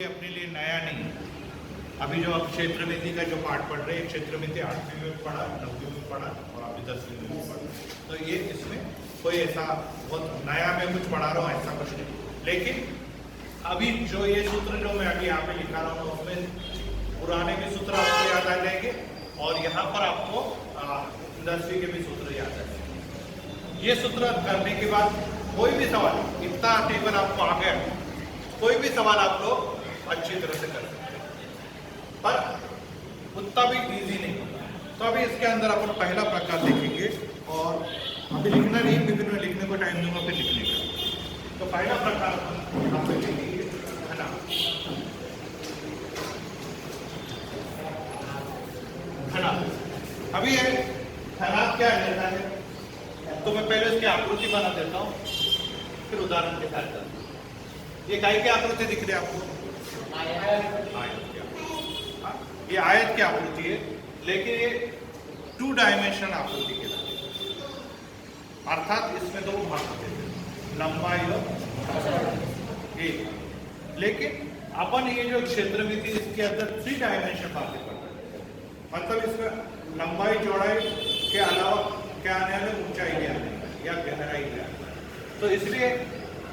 अपने लिए नया नहीं है। अभी जो आप क्षेत्र नीति का जो पाठ पढ़ रहे हैं, क्षेत्र नीति 8वीं में पढ़ा, 9वीं में पढ़ा और अभी 10वीं में भी पढ़ा, तो ये इसमें कोई ऐसा बहुत नया मैं कुछ पढ़ा रहा हूँ ऐसा कुछ नहीं। लेकिन अभी जो ये सूत्र जो मैं अभी यहाँ पे लिखा रहा हूँ उसमें पुराने भी सूत्र आपको याद आ जाएंगे और यहाँ पर आपको 10वीं के भी सूत्र याद आ जाएंगे। ये सूत्र करने के बाद कोई भी सवाल, इतना टेबल आपको आ गया, कोई भी सवाल आप लोग अच्छी तरह से कर सकते हैं, पर उतना भी इजी नहीं होता। तो अभी इसके अंदर अपन पहला प्रकार लिखेंगे और अभी लिखना नहीं, फिर मैं लिखने को टाइम दूंगा फिर लिखने का। तो पहला प्रकार यहाँ पे लिखेंगे घनाभ। घनाभ अभी है घनाभ क्या रहता है, तो मैं पहले इसकी आकृति बना देता हूँ फिर उदाहरण के साथ। ये काय की आकृति दिख रही है आपको? आयत की आकृति। ये आयत की आकृति है, लेकिन ये 2 डायमेंशन आकृति के लिए, अर्थात इसमें 2 भाग होते हैं, लंबाई और एक। लेकिन अपन ये जो क्षेत्र में थी इसके अंदर 3 डायमेंशन बातें करते हैं, मतलब इसमें लंबाई चौड़ाई के अलावा क्या आने वाले, ऊंचाई भी आने वाली या गहराई भी आने वाली। तो इसलिए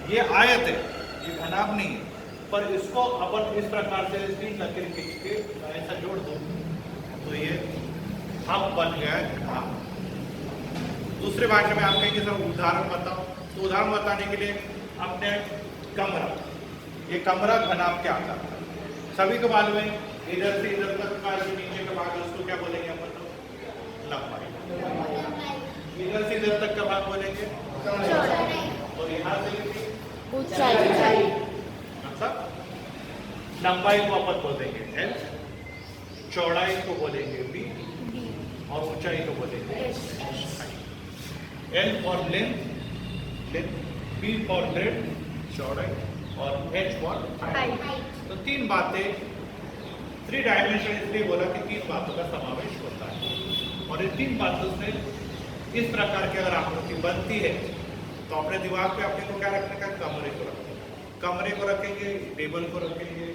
ये आयत है, ये घनाभ नहीं है, पर इसको अपन इस प्रकार से इसकी लकीर खींच के ऐसा जोड़ दो तो ये अब बन गया है घनाभ। दूसरी भाषा में आप कहेंगे सर उदाहरण बताओ, तो उदाहरण बताने के लिए अपने कमरा, ये कमरा घनाभ क्या आता है सभी को मालूम है। इधर से इधर तक का जो नीचे का भाग है उसको क्या बोलेंगे अपन? लंबाई। इधर से इधर तक का भाग बोलेंगे और यहाँ से ऊंचाई। मतलब लंबाई को अपन बोल देंगे L, चौड़ाई को बोलेंगे B और ऊंचाई को बोलेंगे L for length, B for breadth चौड़ाई और H फॉर हाइट। तो 3 बातें, 3 डायमेंशन इसलिए बोला कि 3 बातों का समावेश होता है। और इन 3 बातों से इस प्रकार की अगर आकृति बनती है तो अपने दिमाग पे अपने को क्या रखने का? कमरे को रखेंगे, कमरे को रखेंगे, टेबल को रखेंगे,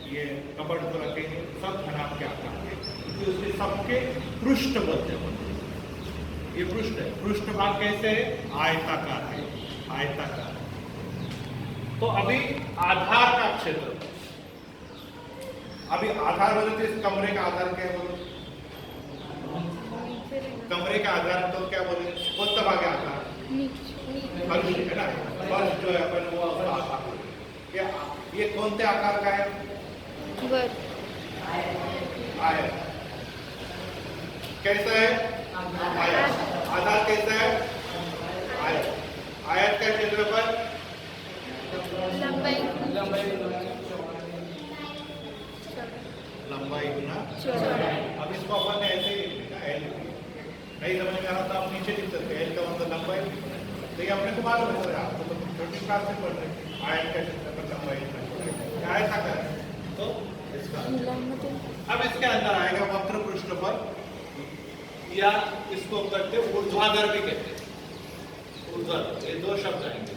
ये कबर्ड को रखेंगे, सब घनाभ के आकार के, क्योंकि उसके सबके पृष्ठ बोलते हैं। ये पृष्ठ है, पृष्ठ भाग कैसे है? आयताकार है, आयताकार। तो अभी आधार का क्षेत्र, अभी आधार बोले तो इस कमरे का आधार क्या है? बोलो कमरे का आधार तो क्या बोले? कौन सा भाग है आधार? फर्श है ना, फर्श जो है अपन वो आकार। ये कौन से आकार का है? आयत। कैसा है? आयत। आधार कैसा है? आयत। आयत का क्षेत्रफल लंबाई गुना चौड़ाई। अब इसको अपन ने ऐसे ही लिखा है, नहीं समझ में आ रहा तो आप नीचे लिख सकते हैं, L का मतलब लंबाई। तो ये अपने को मालूम है सर, आपको तो छोटी क्लास से पढ़ रहे हैं। आयत का क्षेत्रफल लंबाई आयत का है, तो इसका अब इसके अंदर आएगा वक्र पृष्ठफल, या इसको करते ऊर्ध्वाधर भी कहते हैं। ऊर्ध्वाधर, ये 2 शब्द आएंगे।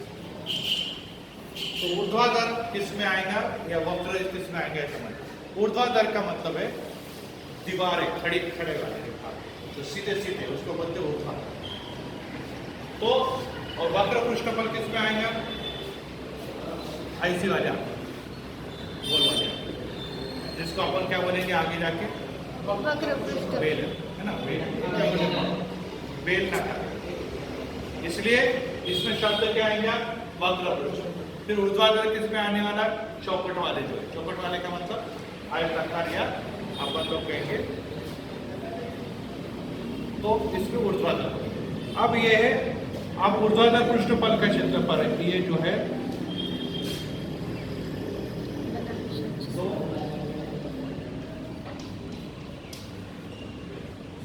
तो ऊर्ध्वाधर किस में आएगा या वक्र किस में आएगा समझ। ऊर्ध्वाधर का मतलब है दीवारें, खड़े वाले जो सीधे सीधे, उसको बोलते हैं ऊर्ध्वाधर। तो और वक्र पृष्ठफल किस में आएगा? ऐसी वाले गोल वाले, जिसको अपन क्या बोलेंगे आगे जाके? वक्र पृष्ठफल। बेल है ना, बेल ना। इसलिए इसमें शब्द क्या आएगा? वक्र पृष्ठफल। फिर ऊर्ध्वाधर किस में आने वाला? चौपट वाले जो है, चौपट वाले का मतलब आयताकार, या अपन लोग कहेंगे तो इसमें ऊर्ध्वाधर। अब ये है, अब ऊर्ध्वाधर पृष्ठफल का क्षेत्रफल है, ये जो है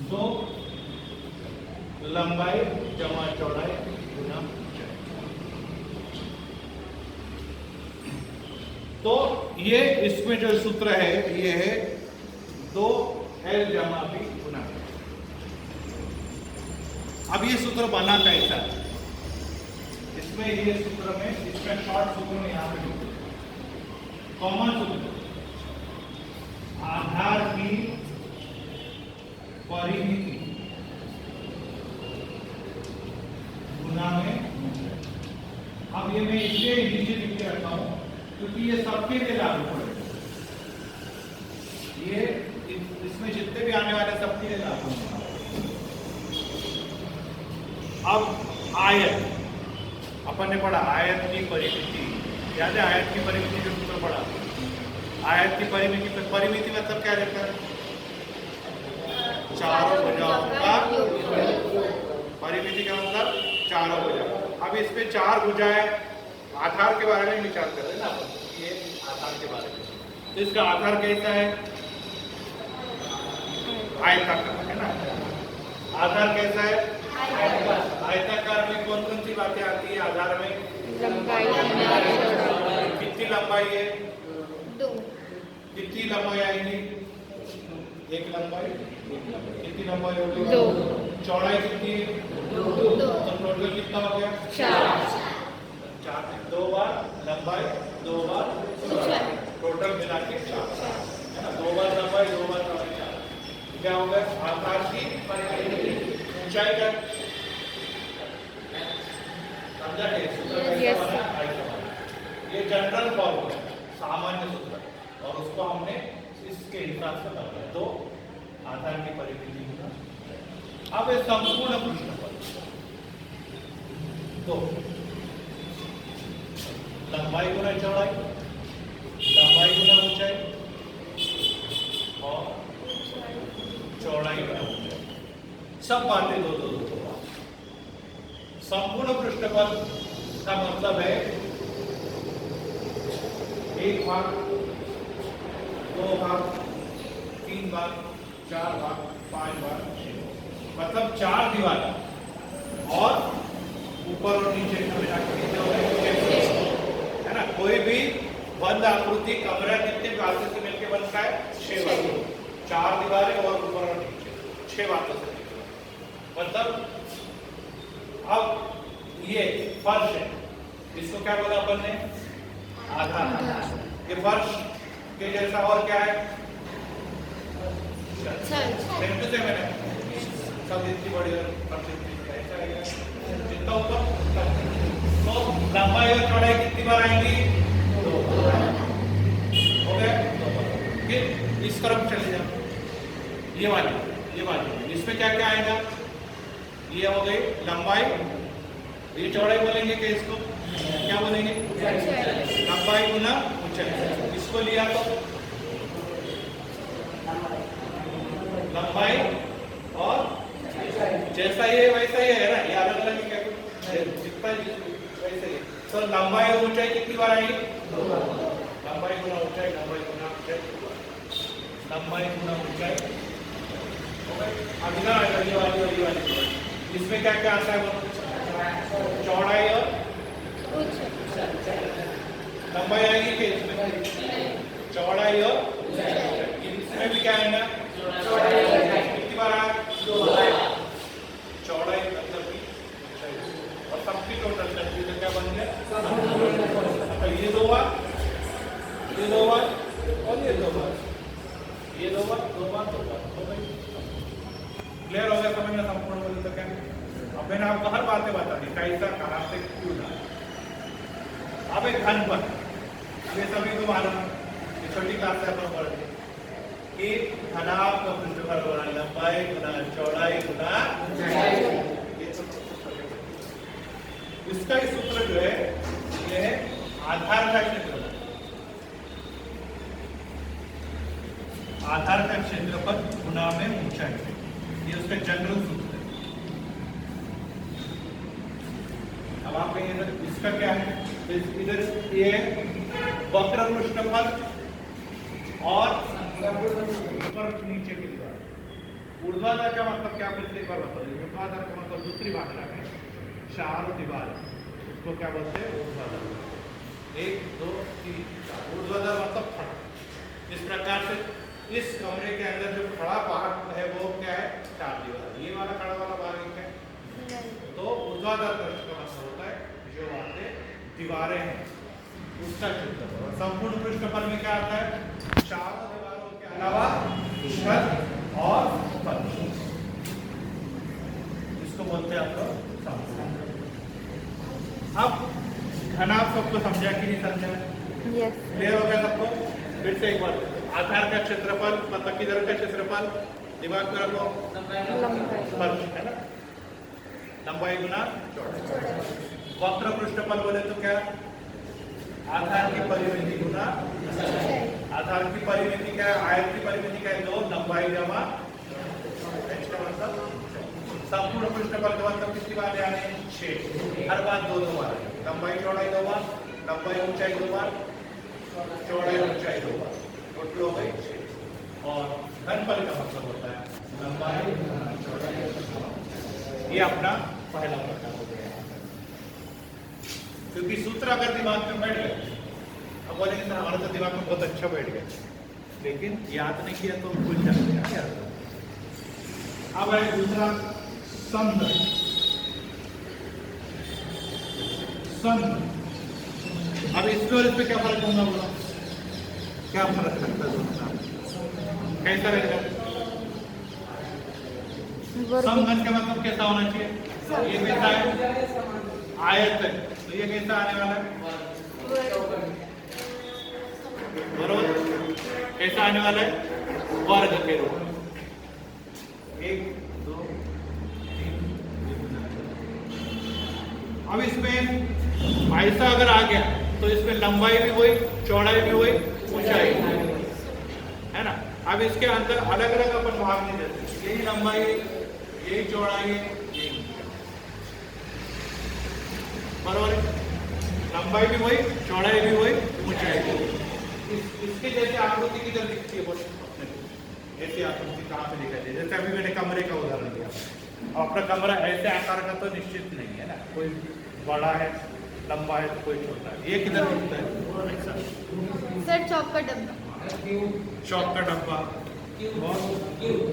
दो लंबाई जमा चौड़ाई गुना ऊंचाई। तो ये इसमें जो सूत्र है ये है 2L जमा B गुना। अब ये सूत्र बना कैसा? इसमें ये सूत्र में, इसमें शॉर्ट सूत्र में यहाँ पे कॉमन सूत्र, आधार की परिमिति गुना में। अब ये मैं इसलिए नीचे लिख के रखा हूं क्योंकि ये सबके लिए लागू पड़ेगा, ये इसमें जितने भी आने वाले सबके लिए लागू होगा। अब आयत अपन ने पढ़ा, आयत की परिमिति याद है, आयत की परिमिति जो सूत्र पढ़ा, आयत की परिमिति मतलब क्या रहता है, चारों भुजाओं का परिमिति का मतलब चारों भुजा। अब इस पे चार भुजाएं, आधार के बारे में विचार कर रहे हैं ना अपन, ये आधार के बारे में। तो इसका आधार कैसा है, आयताकार है ना, आधार कैसा है, आयताकार में कौन कौन सी बातें आती है आधार में, लंबाई, कितनी लंबाई है, 2, कितनी लंबाई आएगी, एक लंबाई, कितनी लंबाई होगी, 2, चौड़ाई कितनी है, 2, तो टोटल कितना हो गया, 4, 4, 2 बार लंबाई 2 बार टोटल मिला के 4 है ना, 2 बार लंबाई 2 बार चौड़ाई 4। क्या होगा, आकार की परिमिति ऊंचाई का, समझा के सूत्र कैसा बना, ये जनरल फॉर्मूला सामान्य सूत्र, और उसको हमने इसके हिसाब से बनाया। तो आधार की परिमिति गुना, अब ये संपूर्ण पृष्ठफल, तो लंबाई गुना चौड़ाई, लंबाई गुना ऊंचाई, और चौड़ाई गुना ऊंचाई, सब बातें दो दो दो। संपूर्ण पृष्ठफल का मतलब है 1 भाग, 2 भाग, 3 भाग, 4 भाग, 5 भाग, 6, मतलब 4 दीवार और ऊपर और नीचे का मिला के है ना। कोई भी बंद आकृति कमरा कितने बातों से मिलकर बनता है, 6 बातों, 4 दीवारें और ऊपर और नीचे 6 बातों से मिलकर, मतलब अब ये फर्श है, इसको क्या बोला अपन ने, आधार। ये फर्श के जैसा और क्या है, सब इतनी बड़ी जितना ऊपर, तो लंबाई और चौड़ाई कितनी बार आएंगी, 2 बार हो गया। फिर इस तरफ चले जाओ, ये वाली इसमें क्या क्या आएगा, ये हो गई लंबाई, ये चौड़ाई बोलेंगे कि इसको क्या बोलेंगे, लंबाई गुना ऊंचाई। इसको लिया तो लंबाई और जैसा ये वैसा ही है ना, ये अलग अलग क्या जितना वैसे ही। तो लंबाई और ऊंचाई कितनी बार आएगी, 2 बार, लंबाई गुना ऊंचाई, लंबाई गुना ऊंचाई, लंबाई गुना ऊंचाई हो गई। अब इधर आएगा ये वाली, इसमें क्या क्या आता है, चौड़ाई और लंबाई आएगी कि इसमें चौड़ाई और इसमें भी क्या आएगा, कितनी बार आया, 2 बार, चौड़ाई मतलब की और सबकी टोटल शक्ति तो क्या बन गया, तो ये 2 बार, ये 2 बार और ये 2 बार, ये 2 बार, 2 बार, 2 बार हो गई। क्लियर हो गया समझ में, संपूर्ण बोले तो क्या। अब मैंने आपको हर बातें बता दी, कैसा कहाँ से क्यों ना। अब एक घनफल, ये सभी को मालूम है, छोटी क्लास से अपन पढ़ रहे कि घनाभ का पृष्ठफल गुना लंबाई गुना चौड़ाई गुना ऊंचाई। इसका ही सूत्र जो है ये है आधार का क्षेत्रफल, आधार का क्षेत्रफल गुना में ऊंचाई, ये उसका जनरल सूत्र है। अब आप कहेंगे इसका क्या है, इधर ये वक्र पृष्ठफल और ऊपर नीचे की दीवार। ऊर्ध्वाधर का मतलब क्या, पिछली बार बता दें, ऊर्ध्वाधर का मतलब दूसरी भाषा में 4 दीवार, उसको क्या बोलते हैं, ऊर्ध्वाधर। 1 2 3 4, ऊर्ध्वाधर मतलब खड़ा। इस प्रकार से इस कमरे के अंदर जो खड़ा भाग है वो क्या है, 4 दीवार। ये वाला खड़ा वाला भाग क्या है, तो ऊर्ध्वाधर का मतलब होता है जो बातें दीवारें हैं उसका क्षेत्रफल। और संपूर्ण पृष्ठफल में क्या आता है? चारों दीवारों के अलावा छत और फर्श, इसको बोलते हैं आप लोग संपूर्ण। अब घनाभ सबको समझा कि नहीं समझा? यस। क्लियर हो गया सबको? फिर से एक बार, आधार का क्षेत्रफल मतलब किधर का क्षेत्रफल दिमाग में रखो, लंबाई। फर्श है ना, लंबाई गुना चौड़ाई। वक्र पृष्ठफल बोले तो क्या? आधार की परिमिति गुना, आधार की परिमिति क्या है? आयत की परिमिति क्या है? 2, लंबाई जमा h का मतलब। संपूर्ण पृष्ठफल का मतलब कितनी बार आने? 6। हर बार 2 बार, लंबाई चौड़ाई 2 बार, लंबाई ऊंचाई 2 बार, चौड़ाई ऊंचाई 2 बार, टोटल हो गई 6। और घनफल का मतलब होता है लंबाई चौड़ाई। ये अपना पहला प्रकार हो गया। क्योंकि सूत्र अगर दिमाग में बैठ गए, अब बोलेंगे सर हमारा तो दिमाग में बहुत अच्छा बैठ गया, लेकिन याद नहीं किया तो भूल जाते हैं यार। अब है दूसरा संध। संध, अब इसमें और इसमें क्या फर्क होगा? बोला क्या फर्क रखता है दोनों में? कैसा रहेगा? समघन का मतलब कैसा होना चाहिए? ये कैसा है? आयत है, तो ये कैसा आने वाला है? बरोबर। कैसा आने वाला है? वर्ग के रूप में। 1, 2, 3। अब इसमें ऐसा अगर आ गया तो इसमें लंबाई भी वही, चौड़ाई भी वही, ऊंचाई है ना। अब इसके अंदर अलग अलग अपन भाग नहीं देते, यही लंबाई, यही चौड़ाई, यही बराबर है। लंबाई भी वही, चौड़ाई भी वही, ऊंचाई भी वही। इसके जैसे आकृति किधर दिखती है? ऐसी आकृति कहाँ पे दिखाई दे? जैसे अभी मैंने कमरे का उदाहरण दिया, अपना कमरा ऐसे आकार का तो निश्चित नहीं है ना, कोई बड़ा है, लंबा है, तो कोई छोटा है। ये किधर दिखता है? सर चौक का डब्बा। चौक का डब्बा और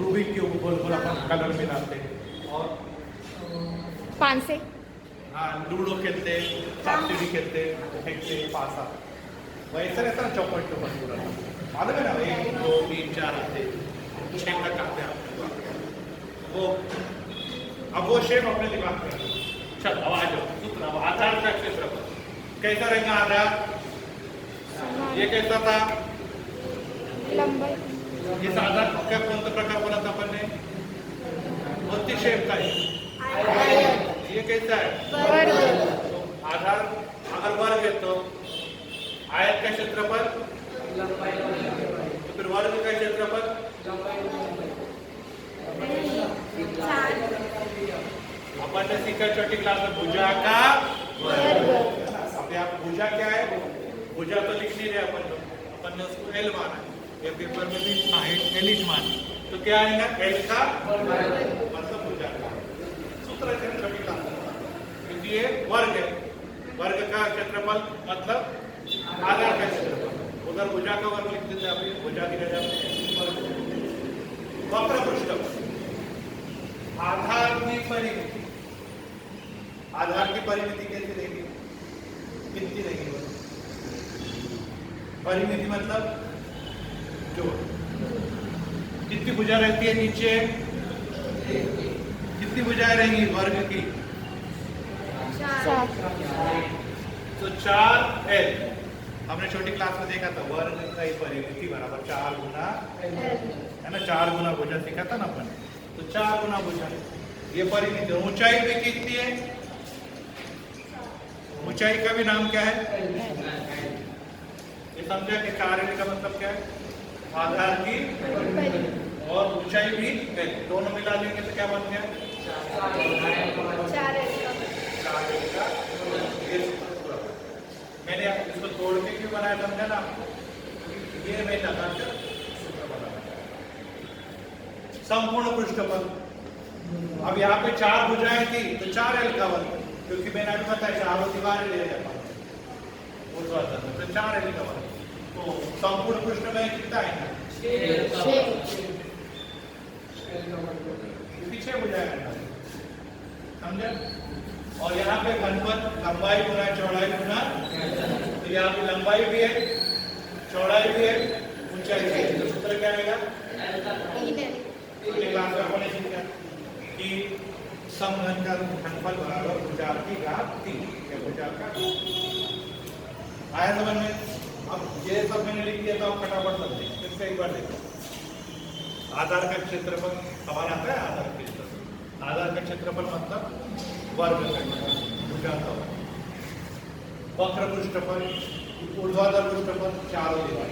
रूबिक क्यूब गोल गोल अपन कलर मिलाते हैं। और 5 से हाँ, लूडो खेलते, सांप-सीढ़ी खेलते, फेंकते, पासा, वैसे रहता है चौपट के ऊपर पूरा। मालूम है ना, 1, 2, 3, 4 आते, 6 तक आते हैं वो। अब वो शेप अपने दिमाग में। चल अब आ जाओ सूत्र। अब आधार का क्षेत्रफल कैसा रहेगा? आधार ये कैसा था? लंबाई। इस आधार का कौन सा प्रकार बोला था अपन ने? कौन सी शेप का है? ये कैसा है? वर्ग। तो आधार अगर वर्ग है तो आयत का क्षेत्रफल, तो फिर वर्ग का क्षेत्रफल 4 अपन ने सीखा छोटी क्लास में भुजा का वर्ग। अब आप भुजा क्या है? भुजा तो लिख नहीं रहे अपन ने उसको एल माना है, ये पेपर में भी एल ही माना, तो क्या आएगा? एल का मतलब भुजा का सूत्र है छोटी क्लास में। क्योंकि ये वर्ग है, वर्ग का क्षेत्रफल मतलब आधार का क्षेत्रफल। उधर भुजा का वर्ग लिख देते हैं, भुजा की जगह वक्र पृष्ठफल। आधार की परिमिति, आधार की परिमिति कैसे देगी? कितनी देगी? परिमिति मतलब जो कितनी भुजा रहती है नीचे, कितनी भुजाएं रहेंगी वर्ग की? 4। तो 4L हमने छोटी क्लास में देखा था, वर्ग का ही परिमिति बराबर 4 गुना है ना, 4 गुना भुजा सीखा था ना अपन, तो 4 गुना भुजा ये परिमिति। ऊंचाई भी कितनी है? ऊंचाई का भी नाम क्या है? ये समझा कि 4L का मतलब क्या है? आधार की और ऊंचाई भी दोनों मिला लेंगे तो क्या बन गया? 4L का। मैंने इसको तोड़ के क्यों बनाया समझा ना? ये मैं लगाकर सूत्र बनाया। संपूर्ण पृष्ठफल, अब यहाँ पे 4 भुजाएं थी तो 4L का वर्ग, क्योंकि मैंने अभी बताया चारों दीवारें ले जाता तो 4L का वर्ग। तो संपूर्ण पृष्ठ में कितना है? 6 पीछे भुजाएं, समझे? और यहाँ पे घनफल लंबाई गुना चौड़ाई गुना, तो यहाँ की लंबाई भी है, चौड़ाई भी है, ऊंचाई भी है। तो सूत्र क्या आएगा? अगली क्लास में आपने सीखा कि समघन का घनफल बराबर भुजा की घात 3 या भुजा का आया समझ में? अब ये सब मैंने लिख दिया तो आप फटाफट समझ लेंगे। फिर से एक बार देखो, आधार का क्षेत्रफल सवाल आता है। आधार का क्षेत्रफल, आधार का क्षेत्रफल मतलब वर्ग भुजा का वर्ग। वक्र पृष्ठफल, ऊर्ध्वाधर पृष्ठफल, चारों दीवार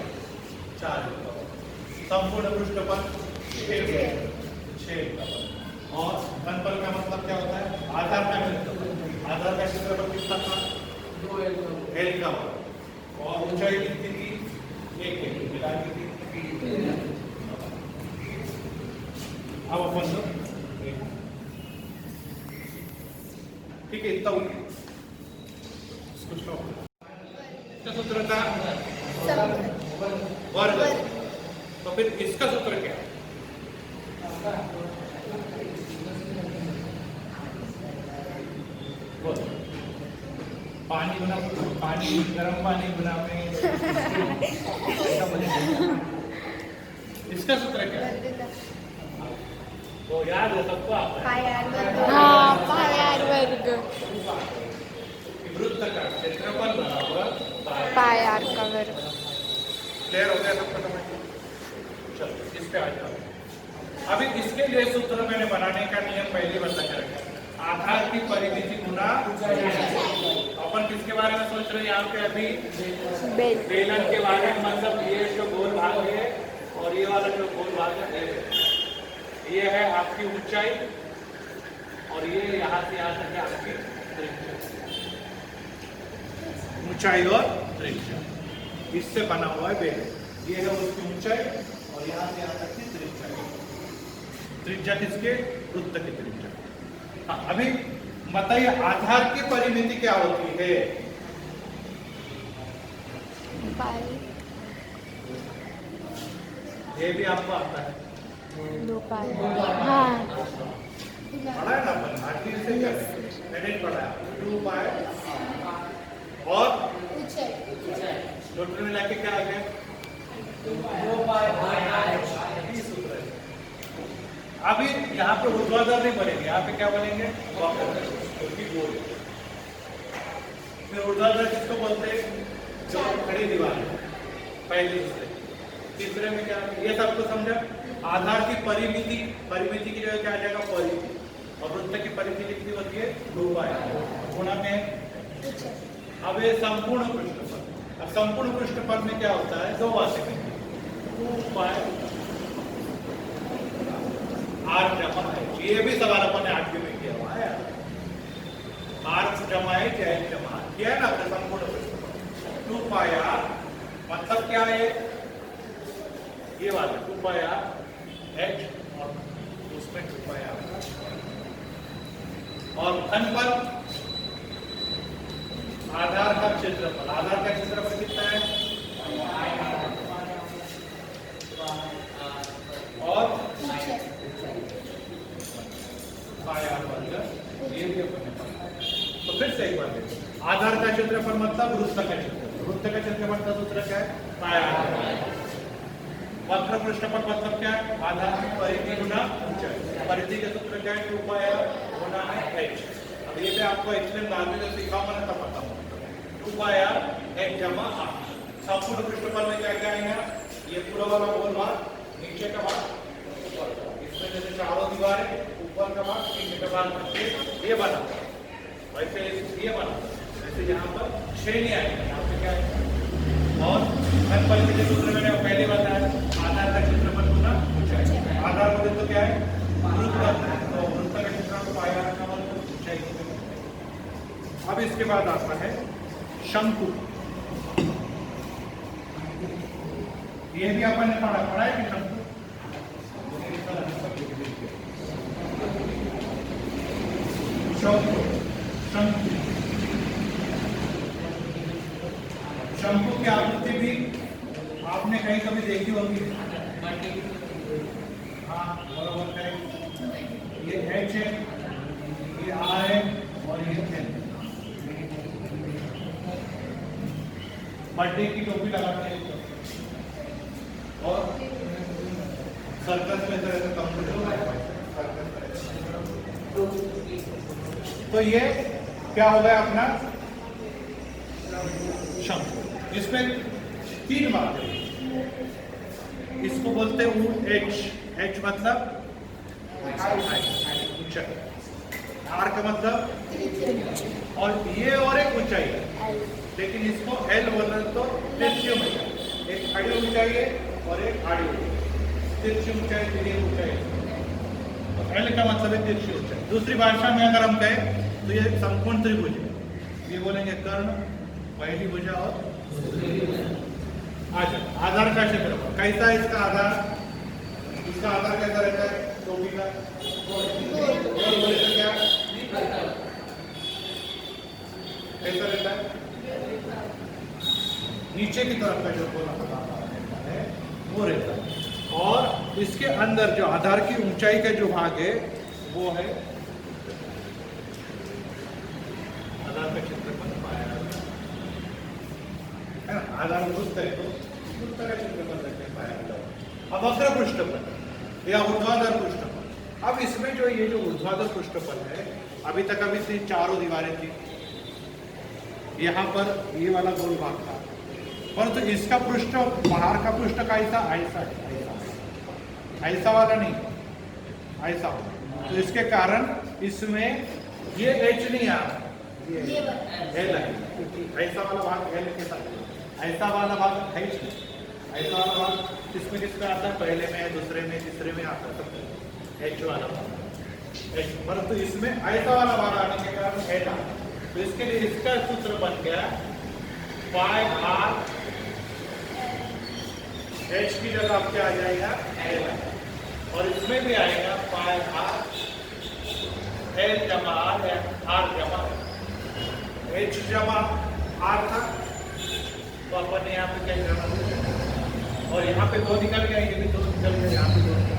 4 संपूर्ण पृष्ठफल 6 और घनफल का मतलब क्या होता है? आधार का क्षेत्रफल। आधार का क्षेत्रफल कितना था? 2L का वर्ग। और ऊंचाई कितनी थी? 1 मिला के थी। अब अपन लोग ठीक है, इतना इसका सूत्र था वर्ग। तो फिर इसका सूत्र क्या है? पानी बना, पानी गर्म पानी बनावे। इसका सूत्र क्या है? वो याद है सबको? आता है हाँ, पाई आर वर्ग। वृत्त का क्षेत्रफल बराबर पाई आर का वर्ग। क्लियर हो गया सबको समझ? चलो इस पे आ जाओ। अभी इसके लिए सूत्र मैंने बनाने का नियम पहले बता के रखा। आधार की परिमिति गुना अपन किसके बारे में सोच रहे हैं यहाँ पे? अभी बेलन के बारे में। मतलब ये जो गोल भाग है और ये वाला जो गोल भाग है, ये है आपकी ऊंचाई और ये यहाँ से यहाँ तक है आपकी त्रिज्या। ऊंचाई और त्रिज्या इससे बना हुआ है बेलन। ये है उसकी ऊंचाई और यहाँ से यहाँ तक की त्रिज्या। त्रिज्या किसके? वृत्त की त्रिज्या। हाँ, अभी बताइए आधार की परिमिति क्या होती है? ये भी आपको आता है? 2 पाई। हाँ, पढ़ा है ना अपन? आखिर से क्या मैंने पढ़ा है? 2 पाई और टोटल मिला के क्या आ गया? 2 पाई सूत्र है। अभी यहाँ पे ऊर्ध्वाधर नहीं बनेंगे, यहाँ पे क्या बनेंगे? वक्र, क्योंकि गोल। फिर ऊर्ध्वाधर किसको बोलते हैं? जो खड़ी दीवार है, पहले दूसरे। तीसरे में क्या? ये सबको समझा? आधार की परिमिति, परिमिति की जगह क्या आ जाएगा? परिधि। और वृत्त की परिमिति कितनी होती है? 2 पाई गुणा में। अब ये संपूर्ण पृष्ठफल। अब संपूर्ण पृष्ठफल में क्या होता है? 2 बातें करेंगे। 2 पाई आर जमा है। ये भी सवाल अपन ने 8वीं में किया हुआ है। आर जमा है, क्या जमा किया है ना? संपूर्ण पृष्ठफल 2 पाई आर मतलब क्या है? ये वाला 2 पाई आर एच और उसमें 2 पाई आर। और घनफल आधार का क्षेत्रफल। आधार का क्षेत्रफल कितना है? और पाई आर वर्ग। ये भी अपन ने पढ़ा। तो फिर से एक बार देखो, आधार का क्षेत्रफल मतलब वृत्त का क्षेत्रफल। वृत्त का क्षेत्रफल का सूत्र क्या है? पाई आर। वक्र पृष्ठफल मतलब क्या है? आधार की परिधि गुना ऊंचाई। परिधि का सूत्र क्या है? 2 पाई आर गुना है एच। अब ये भी आपको एक्चुअली बाद में जो सीखा मैंने तब पता होगा। 2 पाई आर एच जमा आर। संपूर्ण पृष्ठफल में क्या क्या आएगा? ये पूरा वाला गोल भाग, नीचे का भाग, ऊपर का। इसमें जैसे चारों दीवारें, ऊपर का भाग, नीचे का भाग, ये बना वैसे ये बना। जैसे यहाँ पर श्रेणी आएगी, यहाँ पे क्या है? और घनफल के सूत्र मैंने पहले बताया, आधार का क्षेत्रफल गुना ऊंचाई। आधार बोले तो क्या है? वृत्त। तो वृत्त का क्षेत्रफल पाई आर का मतलब ऊंचाई। अब इसके बाद आता है शंकु। ये भी अपन ने पढ़ा है कि शंकु? शंकु शंकु की आकृति भी आपने कहीं कभी देखी होगी। हाँ बराबर है। ये एच है, ये आर है और ये एन। बर्थडे की टोपी लगाते हैं और सर्कस में तरह से तो ये क्या हो गया अपना शंकु। इसमें 3 बातें, इसको बोलते हैं एच। एच मतलब ऊंचाई, आर का मतलब और ये और एक ऊंचाई है, लेकिन इसको एल बोलना तो तिरछी ऊंचाई, एक खड़ी ऊंचाई है और एक आड़ी ऊंचाई, तिरछी ऊंचाई सीधी ऊंचाई। तो एल का मतलब है तिरछी ऊंचाई। दूसरी भाषा में अगर हम कहें तो ये संपूर्ण त्रिभुज है, ये बोलेंगे कर्ण, पहली भुजा और अच्छा। आधार का क्षेत्रफल कैसा है इसका आधार? इसका आधार कैसा रहता है टोपी का? क्या कैसा रहता है? नीचे की तरफ का जो कोना है वो रहता है, और इसके अंदर जो आधार की ऊंचाई का जो भाग है वो है आधार का क्षेत्रफल पाया है ना। आधार वृत्त है तो वृत्त का क्षेत्रफल रहते हैं पाया। अब वक्र पृष्ठफल या ऊर्ध्वाधर पृष्ठफल। अब इसमें जो ये जो ऊर्ध्वाधर पृष्ठफल है, अभी तक अभी से 4 दीवारें थी, यहाँ पर ये वाला गोल भाग था, परंतु इसका पृष्ठ बाहर का पृष्ठ कैसा? ऐसा है, ऐसा वाला नहीं, ऐसा। तो इसके कारण इसमें ये एच नहीं आ रहा, एल है, ऐसा वाला भाग एल के साथ, ऐसा वाला भाग एच नहीं, ऐसा वाला भाग किसमें किसमें आता है? पहले में, दूसरे में, तीसरे में आता है एच वाला भाग, एच। परंतु इसमें ऐसा वाला भाग आने के कारण एल आ, तो इसके लिए इसका सूत्र बन गया पाई आर, एच की जगह अब क्या आ जाएगा? एल, और इसमें भी आएगा पाई आर एल जमा आर या आर जमा एच जमा आर था, तो अपन ने यहाँ पे क्या करना, और यहाँ पे 2 निकल गया, ये भी 2 निकल गया, यहाँ पे 2 निकल।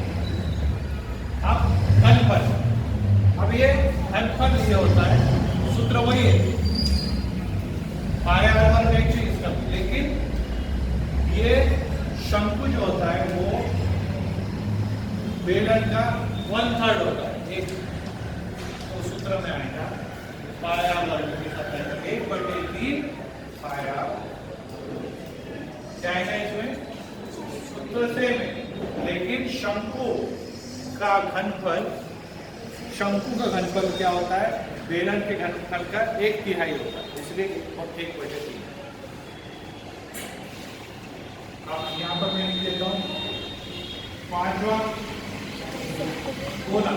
अब घनफल, अब ये घनफल ये होता है, सूत्र वही है पाई आर वर्ग एच इसका, लेकिन ये शंकु जो होता है वो बेलन का 1/3 होता है, एक तो सूत्र में आएगा पाई आर वर्ग के साथ 1/3 पाई आर। क्या आएगा इसमें? सूत्र सेम है, लेकिन शंकु का घनफल, शंकु का घनफल क्या होता है? बेलन के घनफल का 1/3 होता है, इसलिए 1/3। अब यहाँ पर मैं लिख देता हूँ 5वां गोला।